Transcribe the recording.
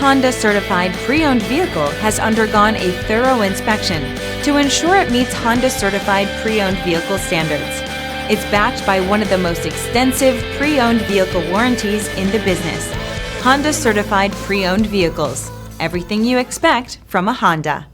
Honda certified pre-owned vehicle has undergone a thorough inspection to ensure it meets Honda certified pre-owned vehicle standards. It's backed by one of the most extensive pre-owned vehicle warranties in the business. Honda certified pre-owned vehicles. Everything you expect from a Honda.